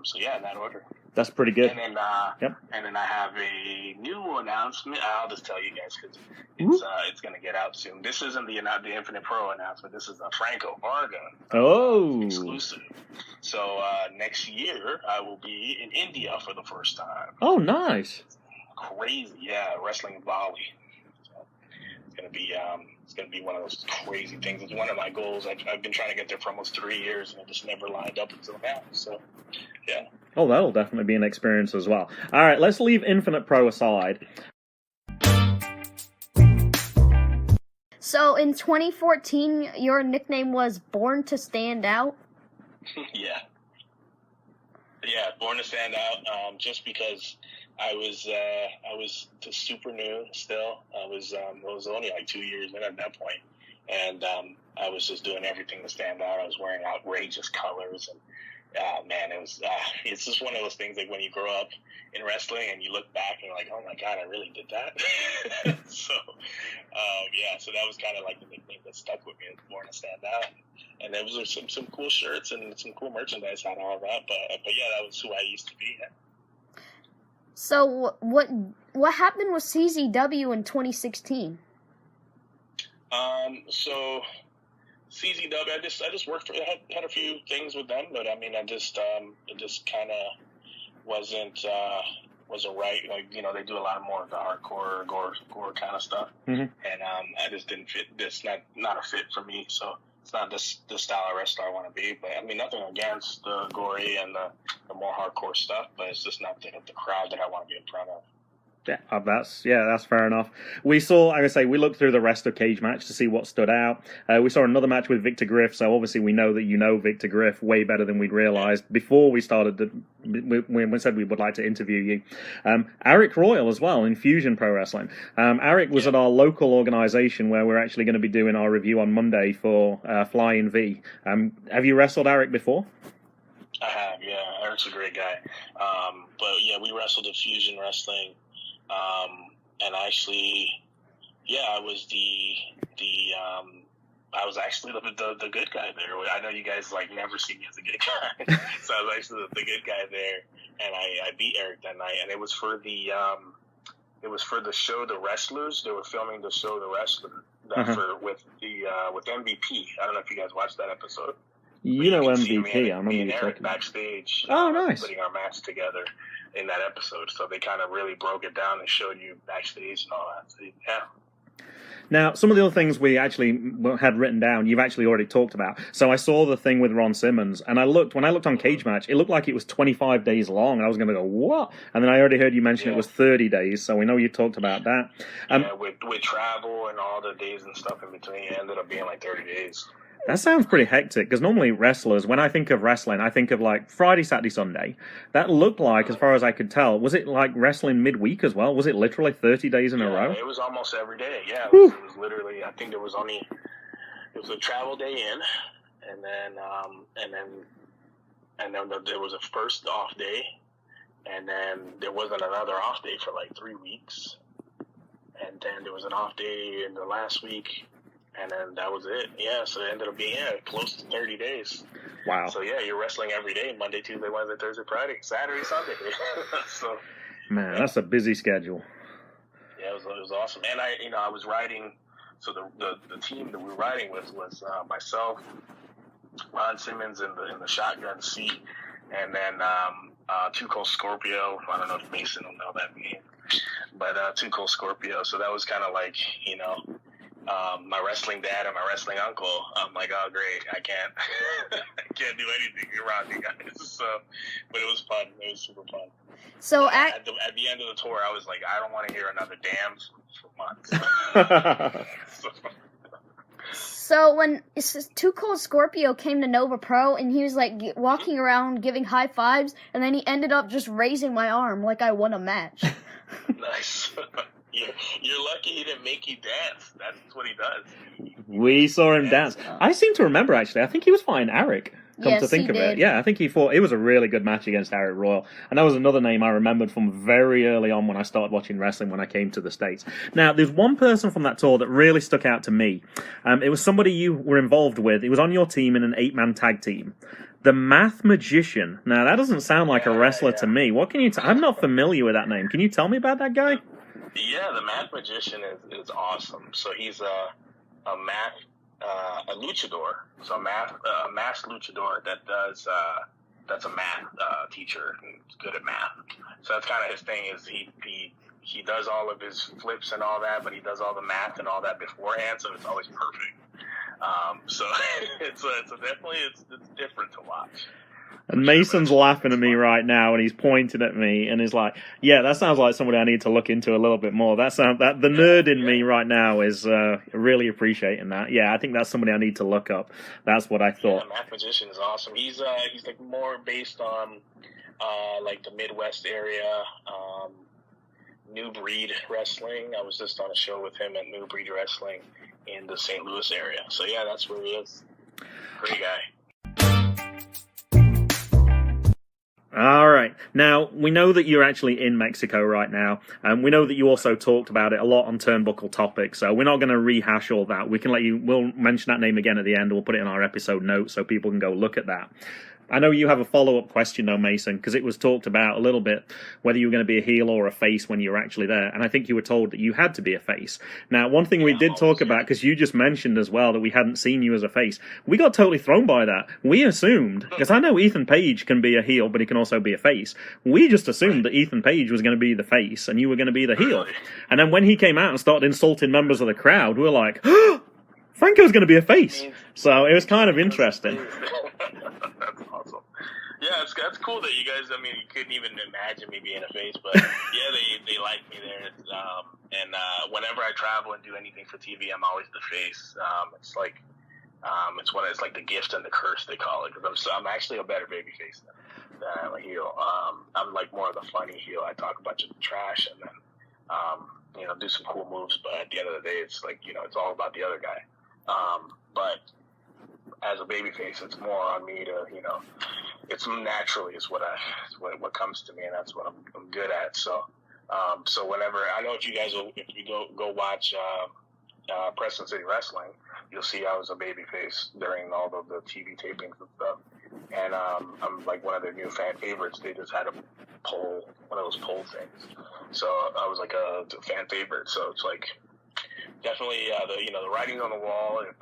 So yeah, in that order. That's pretty good. And then, Yep. And then I have a new announcement. I'll just tell you guys because it's going to get out soon. This isn't the Infinite Pro announcement. This is a Franco Vargo exclusive. So next year I will be in India for the first time. Oh, nice. Crazy, yeah, wrestling in Bali. So it's going to be one of those crazy things. It's one of my goals. I've been trying to get there for almost 3 years, and it just never lined up until now. So, yeah. Oh, that'll definitely be an experience as well. All right, let's leave Infinite Pro aside. So in 2014, your nickname was Born to Stand Out? Yeah, Born to Stand Out, just because I was super new still. I was only like 2 years in at that point, and I was just doing everything to stand out. I was wearing outrageous colors, and man, it's just one of those things like when you grow up in wrestling and you look back and you're like, oh my god, I really did that. So that was kind of like the nickname that stuck with me. Born to Stand Out, and there was some cool shirts and some cool merchandise out of all that. But yeah, that was who I used to be. So what happened with CZW in 2016? So CZW, I just worked for, had a few things with them, but I mean, it just kind of wasn't right. Like, you know, they do a lot more of the hardcore gore kind of stuff, and I just didn't fit. This not a fit for me. So it's not the style of wrestler I want to be. But I mean, nothing against the gory and the more hardcore stuff, but it's just not the crowd that I want to be in front of. Yeah, that's fair enough. We saw, like I say, we looked through the rest of Cage Match to see what stood out. We saw another match with Victor Griff, so obviously we know that you know Victor Griff way better than we'd realized before we started. We said we would like to interview you. Eric Royal as well in Fusion Pro Wrestling. Eric was at our local organization where we're actually going to be doing our review on Monday for Flying V. Have you wrestled Eric before? I have, yeah. Eric's a great guy. But yeah, we wrestled at Fusion Wrestling. And actually, yeah, I was I was actually the good guy there. I know you guys never see me as a good guy, so I was actually the good guy there, and I beat Eric that night. And it was for the show The Wrestlers. They were filming the show The Wrestler with MVP. I don't know if you guys watched that episode. You know MVP. I remember you Eric backstage. Oh, nice. Putting our match together in that episode, so they kind of really broke it down and showed you backstage and all that. So, yeah. Now, some of the other things we actually had written down, you've actually already talked about. So I saw the thing with Ron Simmons, and when I looked on Cage Match, it looked like it was 25 days long, and I was going to go, what? And then I already heard you mention it was 30 days, so we know you talked about that. With travel and all the days and stuff in between, it ended up being like 30 days. That sounds pretty hectic, because normally wrestlers, when I think of wrestling, I think of Friday, Saturday, Sunday. That looked like, as far as I could tell, was it like wrestling midweek as well? Was it literally 30 days in a row? It was almost every day, yeah. It was literally, I think it was a travel day in, and then there was a first off day, and then there wasn't another off day for like 3 weeks, and then there was an off day in the last week. And then that was it. Yeah, so it ended up being close to 30 days. Wow. So yeah, you're wrestling every day: Monday, Tuesday, Wednesday, Thursday, Friday, Saturday, Sunday. So man, that's a busy schedule. Yeah, it was awesome. And I was riding. So the team that we were riding with was myself, Ron Simmons in the shotgun seat, and then Too Cold Scorpio. I don't know if Mason will know that name, but Too Cold Scorpio. So that was kind of like, my wrestling dad and my wrestling uncle. I'm like, oh great, I can't do anything around you guys. So, but it was fun. It was super fun. So at the end of the tour, I was like, I don't want to hear another dams for months. So when Too Cold Scorpio came to Nova Pro and he was like walking around giving high fives, and then he ended up just raising my arm like I won a match. Nice. You're lucky he didn't make you dance. That's what he does. We saw him dance. I seem to remember, actually. I think he was fighting Eric. Come to think of it. Yeah, I think he fought. It was a really good match against Eric Royal. And that was another name I remembered from very early on when I started watching wrestling when I came to the States. Now, there's one person from that tour that really stuck out to me. It was somebody you were involved with. He was on your team in an 8-man tag team. The Math Magician. Now, that doesn't sound like a wrestler to me. What can you I'm not familiar with that name. Can you tell me about that guy? Yeah, the Math Magician is awesome. So he's a luchador, so a masked luchador that's a math teacher and is good at math. So that's kind of his thing. Is he does all of his flips and all that, but he does all the math and all that beforehand, so it's always perfect. So it's definitely different to watch. And Mason's laughing at me right now, and he's pointing at me, and he's like, "Yeah, that sounds like somebody I need to look into a little bit more." That the nerd in me right now is really appreciating that. Yeah, I think that's somebody I need to look up. That's what I thought. Yeah, Math Magician is awesome. He's like more based on like the Midwest area, New Breed Wrestling. I was just on a show with him at New Breed Wrestling in the St. Louis area. So yeah, that's where he is. Great guy. All right. Now, we know that you're actually in Mexico right now, and we know that you also talked about it a lot on Turnbuckle Topics, so we're not going to rehash all that. We'll mention that name again at the end, and we'll put it in our episode notes so people can go look at that. I know you have a follow-up question, though, Mason, because it was talked about a little bit whether you were going to be a heel or a face when you were actually there, and I think you were told that you had to be a face. Now, one thing we did talk about, because you just mentioned as well that we hadn't seen you as a face, we got totally thrown by that. We assumed, because I know Ethan Page can be a heel, but he can also be a face. We just assumed that Ethan Page was going to be the face, and you were going to be the heel. And then when he came out and started insulting members of the crowd, we were like, oh, Franco's going to be a face. So it was kind of interesting. That's awesome. Yeah, that's cool that you guys. I mean, you couldn't even imagine me being a face, but yeah, they like me there. And whenever I travel and do anything for TV, I'm always the face. It's like it's like the gift and the curse they call it. Because I'm actually a better baby face than I'm a heel. I'm like more of the funny heel. I talk a bunch of trash and then do some cool moves, but at the end of the day, it's like it's all about the other guy. But as a babyface, it's more on me to, it's naturally is what comes to me, and that's what I'm good at. So, so whenever I know if you guys if you go watch Preston City Wrestling, you'll see I was a babyface during all of the TV tapings and stuff. And I'm like one of their new fan favorites. They just had a poll, one of those poll things. So I was like a fan favorite. So it's like definitely the writing's on the wall. If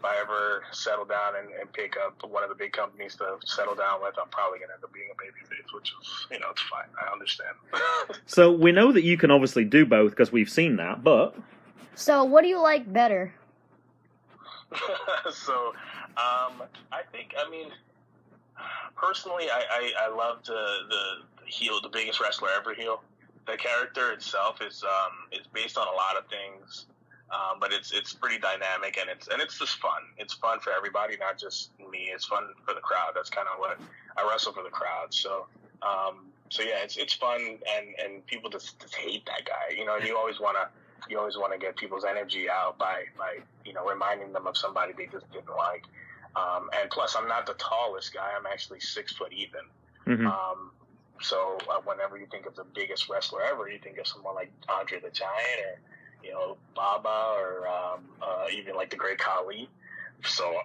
I ever settle down and pick up one of the big companies to settle down with, I'm probably going to end up being a babyface, which is, it's fine. I understand. So we know that you can obviously do both because we've seen that, but... So what do you like better? So, personally, I love the heel, the biggest wrestler ever heel. The character itself is based on a lot of things. But it's pretty dynamic, and it's just fun. It's fun for everybody, not just me. It's fun for the crowd. That's kind of what I wrestle for, the crowd. So yeah, it's fun, and people just hate that guy. You always want to get people's energy out by reminding them of somebody they just didn't like. And plus, I'm not the tallest guy. I'm actually 6 foot even. Mm-hmm. So whenever you think of the biggest wrestler ever, you think of someone like Andre the Giant or Baba, or even like the Great Khali. So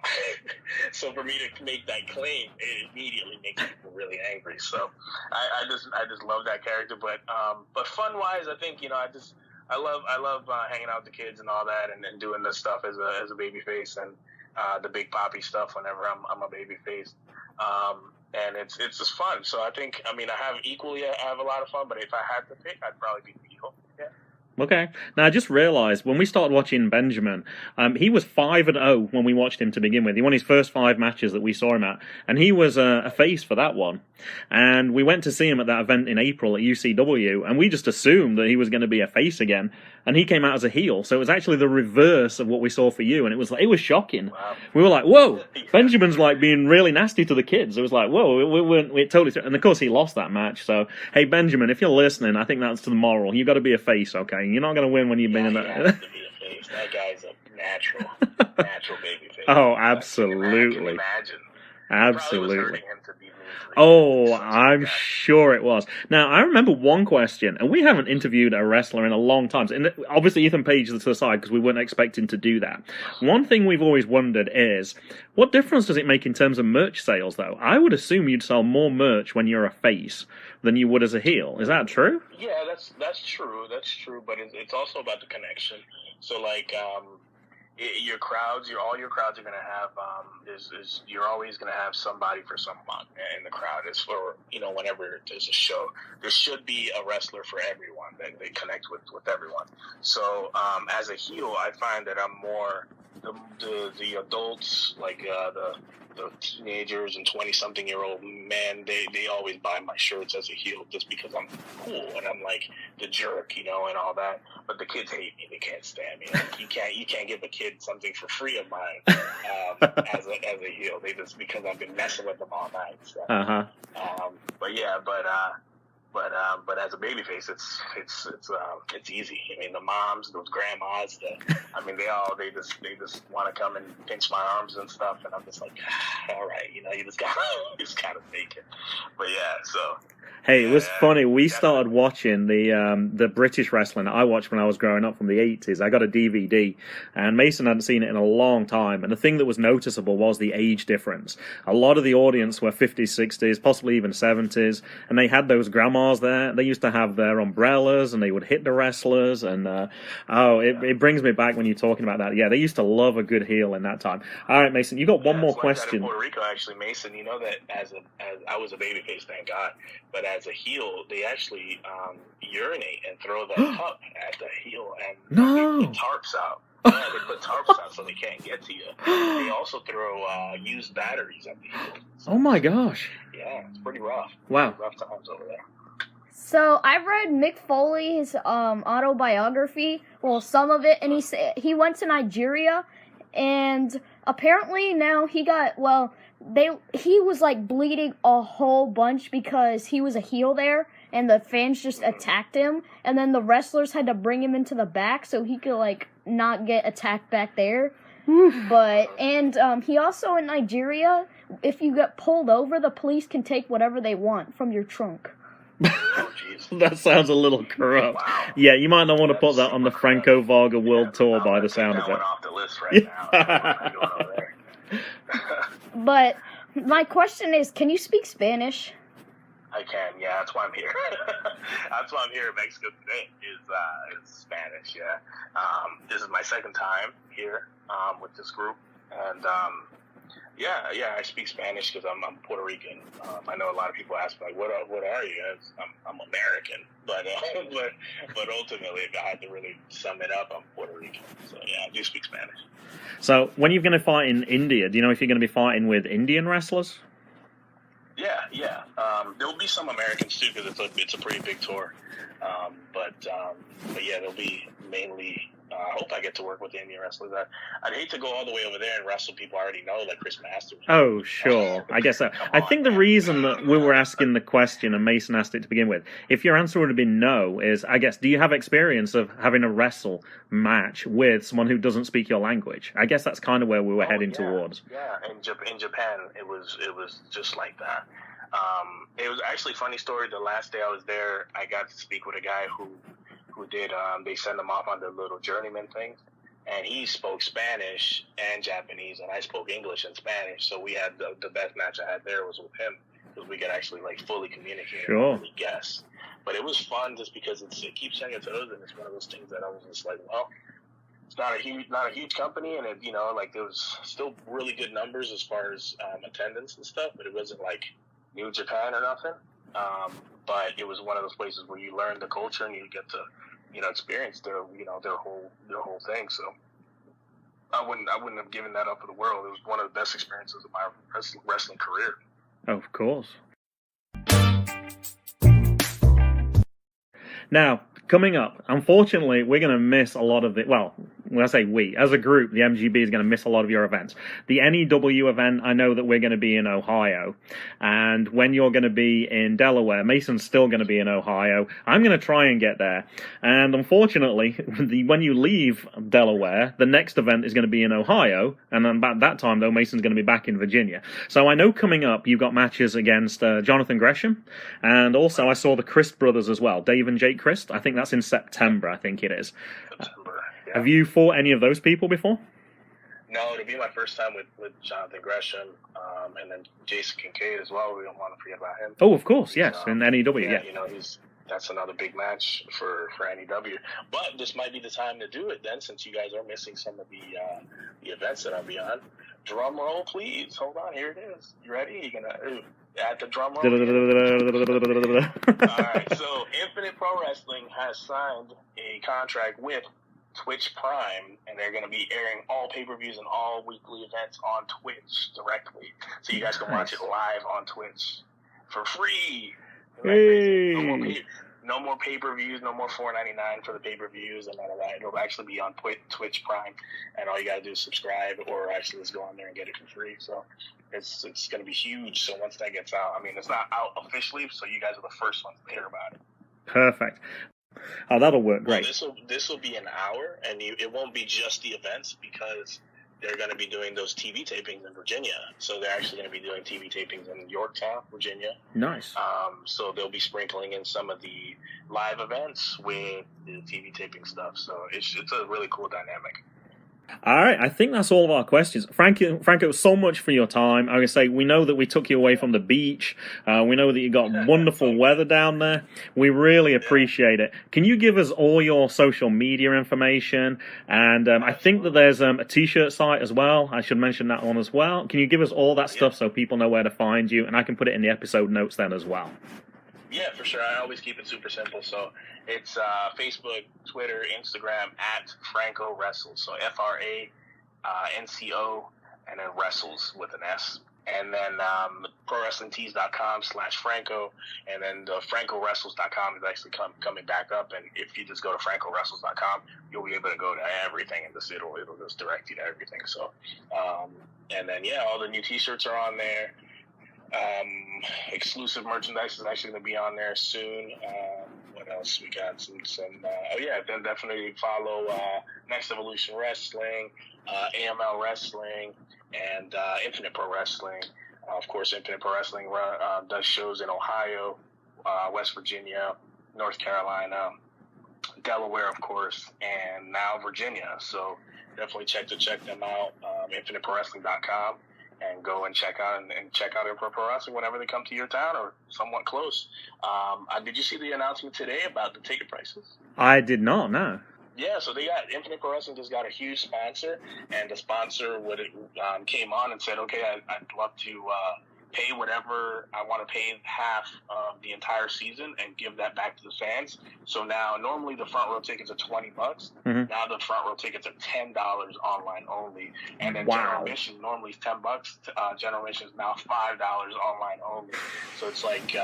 for me to make that claim, it immediately makes people really angry. So I just love that character. But fun wise, I think I love hanging out with the kids and all that, and doing this stuff as a baby face, and the Big Papi stuff whenever I'm a baby face. And it's just fun. So I have a lot of fun. But if I had to pick, I'd probably be the heel. Yeah. Okay. Now I just realised when we started watching Benjamin, he was 5-0 when we watched him to begin with. He won his first 5 matches that we saw him at, and he was a face for that one. And we went to see him at that event in April at UCW, and we just assumed that he was going to be a face again, and he came out as a heel. So it was actually the reverse of what we saw for you, and it was shocking. Wow. We were like, whoa, Benjamin's like being really nasty to the kids. It was like, whoa, we totally. And of course, he lost that match. So hey, Benjamin, if you're listening, I think that's the moral. You've got to be a face, okay? You're not going to win when you've been in that. He has to be a face. That guy's a natural baby face. Oh, absolutely. Imagine. Absolutely. It was hurting him to be mean to the Oh, kids. I'm sure it was. Now, I remember one question, and we haven't interviewed a wrestler in a long time. And obviously, Ethan Page is to the side because we weren't expecting to do that. One thing we've always wondered is, what difference does it make in terms of merch sales, though? I would assume you'd sell more merch when you're a face than you would as a heel. Is that true? Yeah, that's true. That's true. But it's also about the connection. So, like, your crowds, all your crowds are gonna have you're always gonna have somebody for someone in the crowd. It's for whenever there's a show, there should be a wrestler for everyone that they connect with everyone. So as a heel, I find that I'm more the adults, like the teenagers and 20-something-year-old men, they always buy my shirts as a heel just because I'm cool and I'm like the jerk, and all that. But the kids hate me; they can't stand me. Like, you can't give a kid something for free of mine as a heel. They just because I've been messing with them all night. So. But as a babyface, it's easy. I mean, the moms, those grandmas, they just want to come and pinch my arms and stuff, and I'm just like, all right, you just gotta make it. But yeah, so. Hey, it was funny. We started watching the British wrestling I watched when I was growing up from the 80s. I got a DVD, and Mason hadn't seen it in a long time. And the thing that was noticeable was the age difference. A lot of the audience were 50s, 60s, possibly even 70s, and they had those grandmas there. They used to have their umbrellas, and they would hit the wrestlers. And it brings me back when you're talking about that. Yeah, they used to love a good heel in that time. All right, Mason, you got one more question. In Puerto Rico, actually, Mason, you know that as I was a babyface, thank God, but as a heel, they actually urinate and throw the cup at the heel, and they put tarps out. Yeah, they put tarps out so they can't get to you. They also throw used batteries at the heel. So, oh my gosh! Yeah, it's pretty rough. Wow, rough times over there. So I read Mick Foley's autobiography, well, some of it, and he went to Nigeria, and apparently now he was like bleeding a whole bunch because he was a heel there, and the fans just attacked him, and then the wrestlers had to bring him into the back so he could like not get attacked back there. He also in Nigeria, if you get pulled over, the police can take whatever they want from your trunk. Oh, that sounds a little corrupt. Wow. Yeah, you might not want to put that on the Franco Vargo World Tour by the sound of it. Off the list right now. But my question is, can you speak Spanish? I can, yeah. That's why I'm here. That's why I'm here in Mexico today. Is Spanish, yeah. This is my second time here with this group, and yeah, I speak Spanish because I'm Puerto Rican. I know a lot of people ask me, like, what are you? I'm American, but ultimately, if I had to really sum it up, I'm Puerto Rican. So yeah, I do speak Spanish. So when you're going to fight in India, do you know if you're going to be fighting with Indian wrestlers? Yeah. There'll be some Americans too because it's a pretty big tour. But yeah, there'll be mainly. I hope I get to work with the Indian wrestlers. I'd hate to go all the way over there and wrestle people I already know, like Chris Masters. Oh, sure. I guess so. I think the reason that we were asking the question, and Mason asked it to begin with, if your answer would have been no, is, I guess, do you have experience of having a wrestle match with someone who doesn't speak your language? I guess that's kind of where we were heading towards. Yeah, in Japan, it was just like that. It was actually a funny story. The last day I was there, I got to speak with a guy who did, they send them off on the little journeyman things, and he spoke Spanish and Japanese, and I spoke English and Spanish, so we had the best match I had there was with him, because we could actually like fully communicate and really guess. But it was fun just because it keeps you on your toes, and it's one of those things that I was just like, well, it's not a huge company, and it, like there was still really good numbers as far as attendance and stuff, but it wasn't like New Japan or nothing. But it was one of those places where you learn the culture and you get to experience their whole thing. So I wouldn't have given that up for the world. It was one of the best experiences of my wrestling career. Of course. Now, coming up, unfortunately, we're going to miss a lot of the, well, when I say we, as a group, the MGB is going to miss a lot of your events. The NEW event, I know that we're going to be in Ohio, and when you're going to be in Delaware, Mason's still going to be in Ohio. I'm going to try and get there, and unfortunately, when you leave Delaware, the next event is going to be in Ohio, and then about that time, though, Mason's going to be back in Virginia. So I know coming up, you've got matches against Jonathan Gresham, and also I saw the Christ brothers as well, Dave and Jake Christ. I think that's in September, I think it is. September, yeah. Have you fought any of those people before? No, it'll be my first time with Jonathan Gresham, and then Jason Kincaid as well. We don't want to forget about him. Oh, of course, yes, in NEW, yeah. That's another big match for NEW. But this might be the time to do it then, since you guys are missing some of the events that I'll be on. Drum roll, please. Hold on, here it is. You ready? You're gonna add the drum roll. All right. So Infinite Pro Wrestling has signed a contract with Twitch Prime, and they're going to be airing all pay-per-views and all weekly events on Twitch directly. So you guys can watch it live on Twitch for free. Hey. No more pay-per-views, no more $4.99 for the pay-per-views and none of that. It'll actually be on Twitch Prime, and all you got to do is subscribe or actually just go on there and get it for free. So it's going to be huge. So once that gets out, I mean, it's not out officially, so you guys are the first ones to hear about it. Perfect. Oh, that'll work great. Well, this will be an hour, and it won't be just the events because they're going to be doing those TV tapings in Virginia. So they're actually going to be doing TV tapings in Yorktown, Virginia. Nice. So they'll be sprinkling in some of the live events with the TV taping stuff. So it's a really cool dynamic. All right, I think that's all of our questions. Franco, so much for your time. I'm going to say, we know that we took you away from the beach. We know that you got wonderful weather down there. We really appreciate it. Can you give us all your social media information? And I think that there's a T-shirt site as well. I should mention that one as well. Can you give us all that stuff so people know where to find you? And I can put it in the episode notes then as well. Yeah, for sure. I always keep it super simple. So it's Facebook, Twitter, Instagram, at Franco Wrestles. So FRANCO, and then Wrestles with an S. And then ProWrestlingTees.com/Franco. And then the FrancoWrestles.com is actually coming back up. And if you just go to FrancoWrestles.com, you'll be able to go to everything. And it'll just direct you to everything. So, and then, yeah, all the new T-shirts are on there. Exclusive merchandise is actually going to be on there soon. What else? We got some then definitely follow Next Evolution Wrestling, AML Wrestling, and Infinite Pro Wrestling. Of course, Infinite Pro Wrestling does shows in Ohio, West Virginia, North Carolina, Delaware, of course, and now Virginia. So definitely check them out. InfiniteProWrestling.com. And go and check out Infinite Pro Wrestling whenever they come to your town or somewhat close. Did you see the announcement today about the ticket prices? I did not, no. Yeah, so Infinite Pro Wrestling just got a huge sponsor, and the sponsor came on and said, okay, I'd love to pay whatever I want to pay half of the entire season and give that back to the fans. So now normally the front row tickets are $20. Mm-hmm. Now the front row tickets are $10 online only. And then Wow. general admission normally is $10. General admission is now $5 online only. So it's like you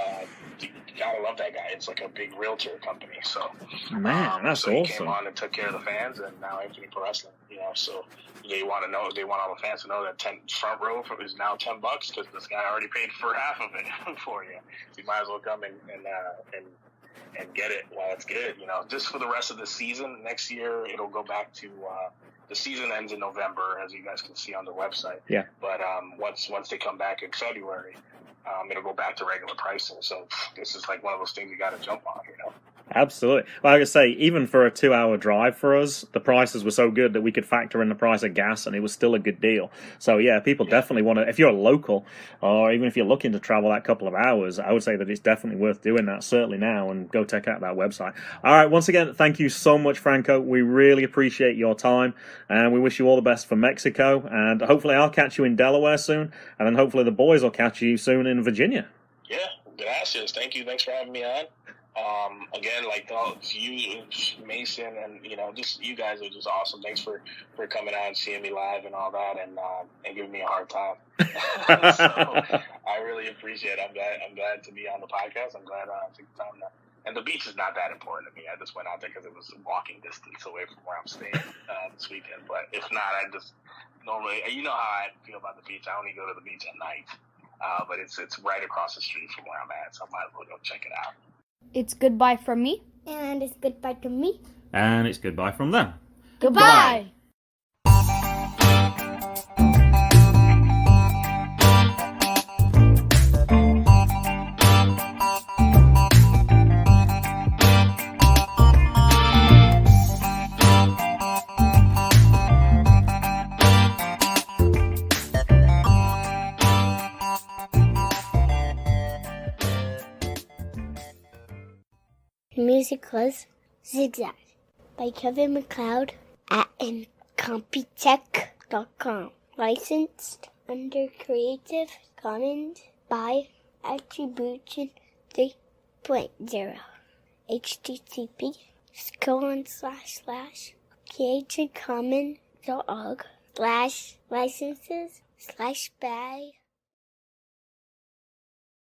gotta love that guy. It's like a big realtor company. So Man, that's so he awesome. came on and took care of the fans, and now Infinite Pro Wrestling, so they want all the fans to know that front row is now $10 because this guy already paid for half of it for you. So you might as well come and get it while it's good. Just for the rest of the season. Next year it'll go back to the season ends in November, as you guys can see on the website. Yeah. But once they come back in February, it'll go back to regular pricing. So this is like one of those things you got to jump on. Absolutely. Well, like I say, even for a 2-hour drive for us, the prices were so good that we could factor in the price of gas, and it was still a good deal. So, yeah, people definitely want to, if you're a local, or even if you're looking to travel that couple of hours, I would say that it's definitely worth doing that, certainly now, and go check out that website. All right, once again, thank you so much, Franco. We really appreciate your time, and we wish you all the best for Mexico, and hopefully I'll catch you in Delaware soon, and then hopefully the boys will catch you soon in Virginia. Yeah, gracias. Thank you. Thanks for having me on. Again, like you, Mason, and just you guys are just awesome. Thanks for coming out and seeing me live and all that, and giving me a hard time. So I really appreciate it. I'm glad to be on the podcast. I'm glad I took the time to. And the beach is not that important to me. I just went out there because it was walking distance away from where I'm staying this weekend. But if not, I just normally, how I feel about the beach. I only go to the beach at night, but it's right across the street from where I'm at, so I might as well go check it out. It's goodbye from me. And it's goodbye to me. And it's goodbye from them. Goodbye. The music was Zigzag by Kevin MacLeod at incompetech.com. Licensed under Creative Commons by Attribution 3.0. http://creativecommons.org/licenses/by